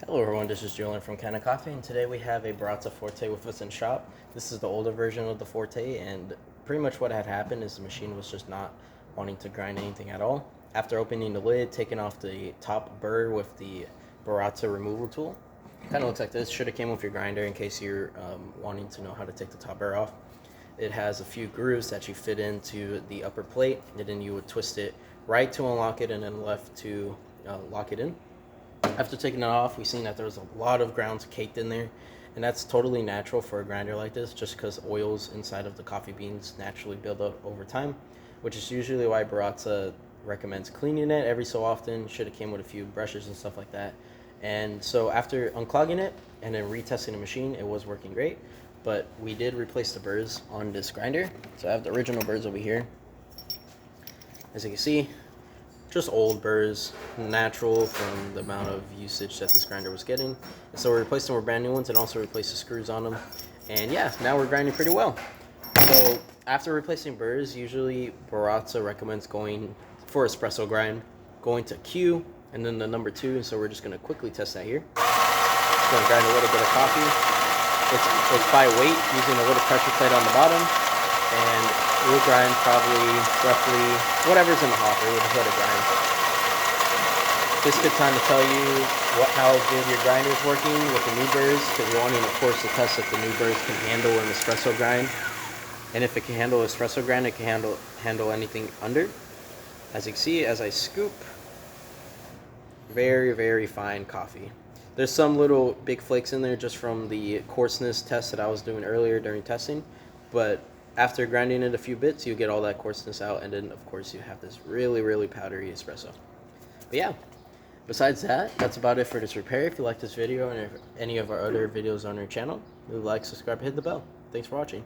Hello everyone, this is Julian from Kanen Coffee, and today we have a Barista Forte with us in shop. This is the older version of the Forte, and pretty much what had happened is the machine was just not wanting to grind anything at all. After opening the lid, taking off the top burr with the Barista removal tool, kind of looks like this. Should have came with your grinder in case you're wanting to know how to take the top burr off. It has a few grooves that you fit into the upper plate, and then you would twist it right to unlock it and then left to lock it in. After taking it off, we've seen that there's a lot of grounds caked in there, and that's totally natural for a grinder like this, just because oils inside of the coffee beans naturally build up over time, which is usually why Barista recommends cleaning it every so often. Should have came with a few brushes and stuff like that. And so after unclogging it and then retesting the machine, it was working great, but we did replace the burrs on this grinder. So I have the original burrs over here. As you can see, just old burrs, natural from the amount of usage that this grinder was getting. And so we replaced them with brand new ones and also replaced the screws on them. And yeah, now we're grinding pretty well. So after replacing burrs, usually Barista recommends going for espresso grind, going to Q, and then the number 2. So we're just gonna quickly test that here. Just gonna grind a little bit of coffee. It's by weight, using a little pressure plate on the bottom. And we'll grind probably roughly whatever's in the hopper. We'll just let it grind. This is a good time to tell you how good your grinder is working with the new burrs, because you're wanting, of course, to test if the new burrs can handle an espresso grind. And if it can handle espresso grind, it can handle anything under. As you can see, as I scoop, very, very fine coffee. There's some little big flakes in there just from the coarseness test that I was doing earlier during testing, but after grinding it a few bits, you get all that coarseness out, and then of course you have this really, really powdery espresso. But yeah, besides that, that's about it for this repair. If you like this video and any of our other videos on our channel, leave a like, subscribe, hit the bell. Thanks for watching.